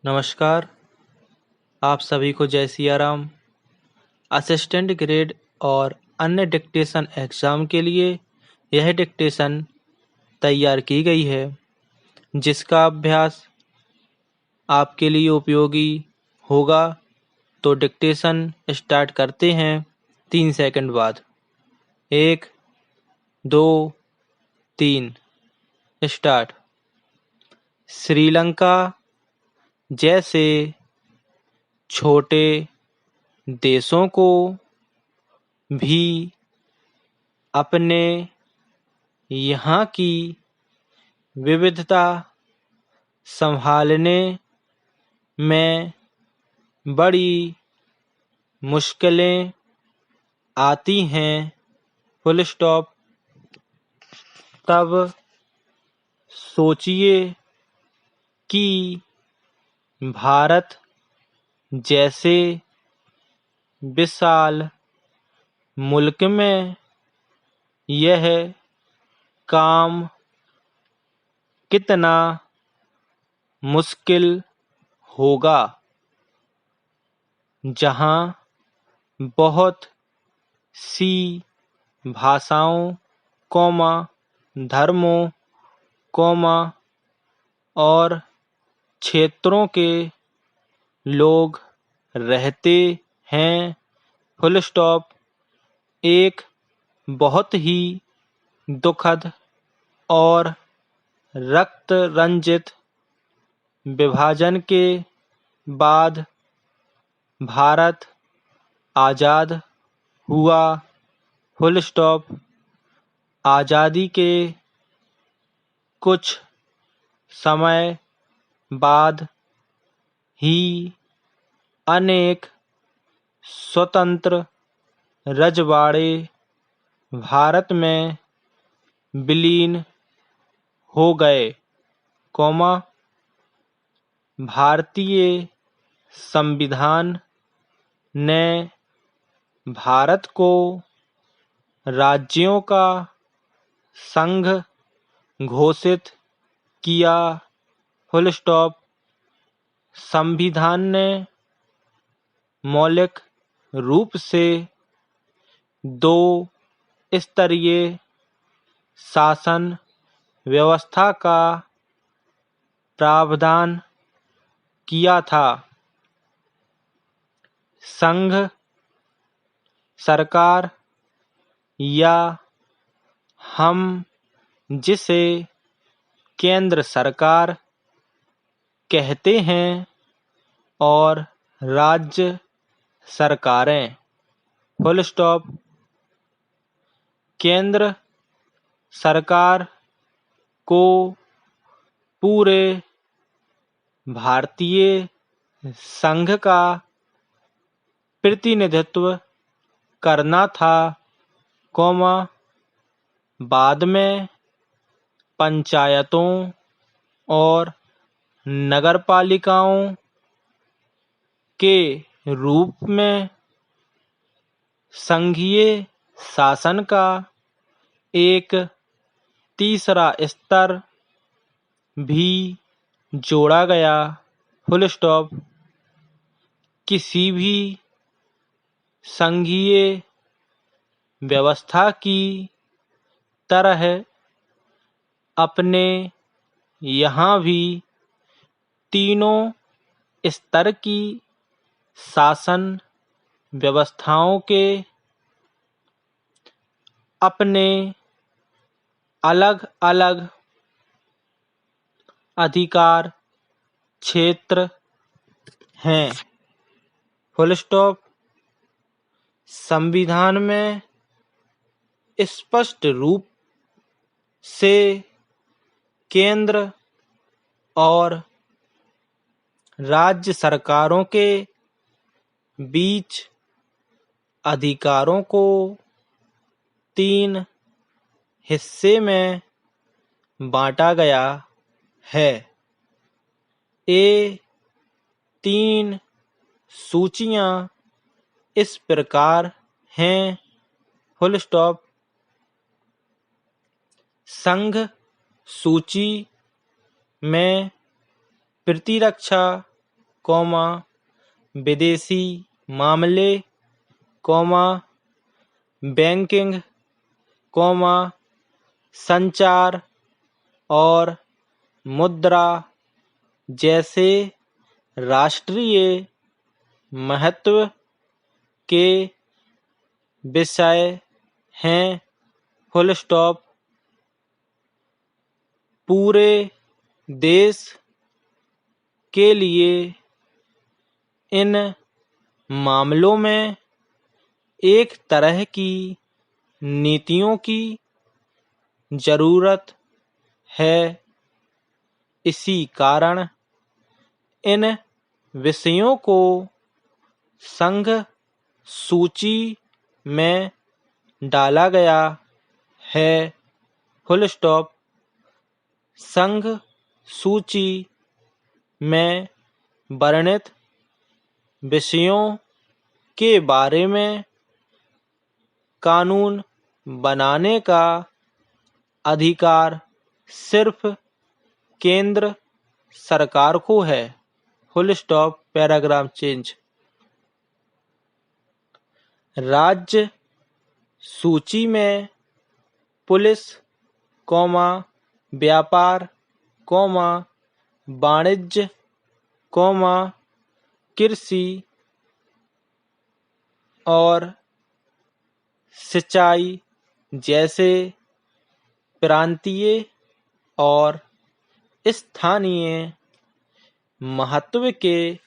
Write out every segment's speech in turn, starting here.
नमस्कार। आप सभी को जय सिया राम। असिस्टेंट ग्रेड और अन्य डिक्टेशन एग्ज़ाम के लिए यह डिक्टेशन तैयार की गई है, जिसका अभ्यास आपके लिए उपयोगी होगा। तो डिक्टेशन स्टार्ट करते हैं 3 सेकंड बाद। 1, 2, 3 स्टार्ट। श्रीलंका जैसे छोटे देशों को भी अपने यहाँ की विविधता संभालने में बड़ी मुश्किलें आती हैं। Full stop. तब सोचिए कि भारत जैसे विशाल मुल्क में यह काम कितना मुश्किल होगा, जहाँ बहुत सी भाषाओं, धर्मों, और क्षेत्रों के लोग रहते हैं। Full stop. एक बहुत ही दुखद और रक्त रंजित विभाजन के बाद भारत आज़ाद हुआ। Full stop. आज़ादी के कुछ समय बाद ही अनेक स्वतंत्र रजवाड़े भारत में विलीन हो गए, भारतीय संविधान ने भारत को राज्यों का संघ घोषित किया। Full stop. संविधान ने मौलिक रूप से 2 स्तरीय शासन व्यवस्था का प्रावधान किया था। संघ सरकार, या हम जिसे केंद्र सरकार कहते हैं, और राज्य सरकारें। Full stop. केंद्र सरकार को पूरे भारतीय संघ का प्रतिनिधित्व करना था, बाद में पंचायतों और नगरपालिकाओं के रूप में संघीय शासन का एक तीसरा स्तर भी जोड़ा गया। Full stop. किसी भी संघीय व्यवस्था की तरह अपने यहाँ भी तीनों स्तर की शासन व्यवस्थाओं के अपने अलग-अलग अधिकार क्षेत्र हैं। Full stop. संविधान में स्पष्ट रूप से केंद्र और राज्य सरकारों के बीच अधिकारों को 3 हिस्से में बांटा गया है। ये 3 सूचियां इस प्रकार हैं। Full stop. संघ सूची में प्रतिरक्षा कौमा विदेशी मामले, कौमा बैंकिंग, कौमा संचार और मुद्रा जैसे राष्ट्रीय महत्व के विषय हैं। Full stop. पूरे देश के लिए इन मामलों में एक तरह की नीतियों की जरूरत है। इसी कारण इन विषयों को संघ सूची में डाला गया है। Full stop. संघ सूची में वर्णित विषयों के बारे में कानून बनाने का अधिकार सिर्फ केंद्र सरकार को है। Full stop. Paragraph change. राज्य सूची में पुलिस, कौमा व्यापार, कौमा वाणिज्य, कौमा कृषि और सिंचाई जैसे प्रांतीय और स्थानीय महत्व के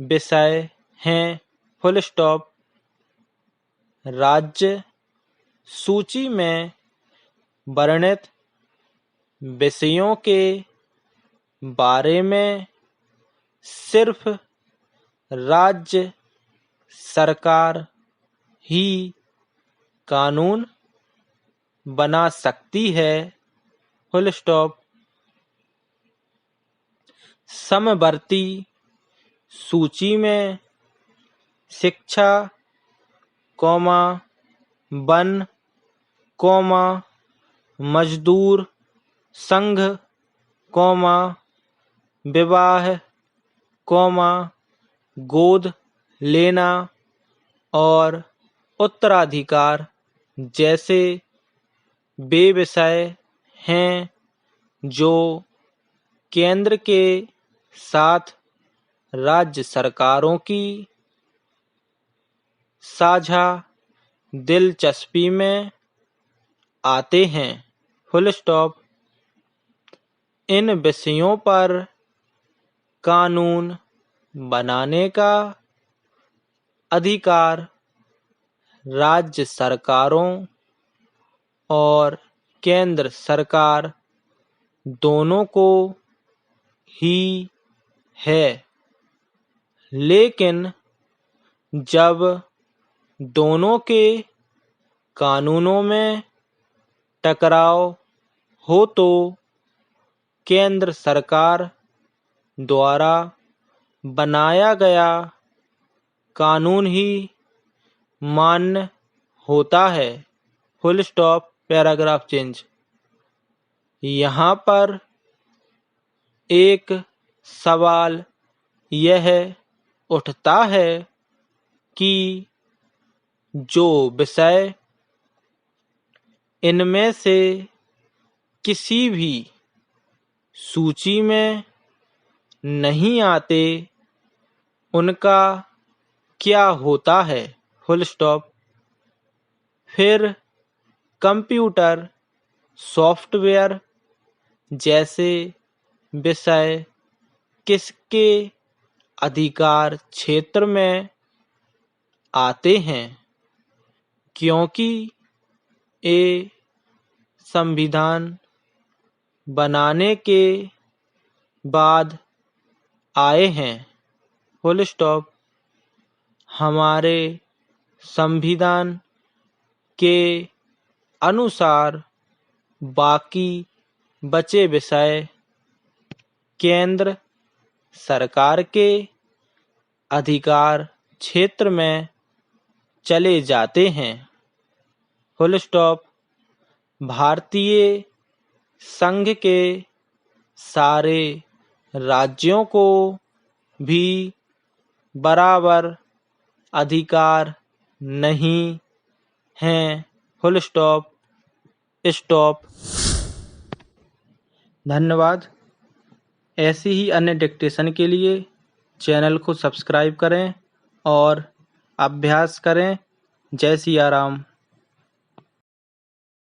विषय हैं। Full stop. राज्य सूची में वर्णित विषयों के बारे में सिर्फ राज्य सरकार ही कानून बना सकती है। Full stop. समवर्ती सूची में शिक्षा, कौमा वन, कौमा मजदूर संघ, कौमा विवाह, कौमा गोद लेना और उत्तराधिकार जैसे वे विषय हैं जो केंद्र के साथ राज्य सरकारों की साझा दिलचस्पी में आते हैं। Full stop. इन विषयों पर कानून बनाने का अधिकार राज्य सरकारों और केंद्र सरकार दोनों को ही है। लेकिन जब दोनों के कानूनों में टकराव हो तो केंद्र सरकार द्वारा बनाया गया कानून ही मान्य होता है। Full stop. Paragraph change. यहाँ पर एक सवाल यह उठता है कि जो विषय इनमें से किसी भी सूची में नहीं आते उनका क्या होता है। Full stop. फिर कंप्यूटर सॉफ्टवेयर जैसे विषय किसके अधिकार क्षेत्र में आते हैं, क्योंकि ये संविधान बनाने के बाद आए हैं। Full stop. हमारे संविधान के अनुसार बाकी बचे विषय केंद्र सरकार के अधिकार क्षेत्र में चले जाते हैं। Full stop. भारतीय संघ के सारे राज्यों को भी बराबर अधिकार नहीं हैं। Full stop. स्टॉप। धन्यवाद। ऐसी ही अन्य डिक्टेशन के लिए चैनल को सब्सक्राइब करें और अभ्यास करें। जय सिया राम।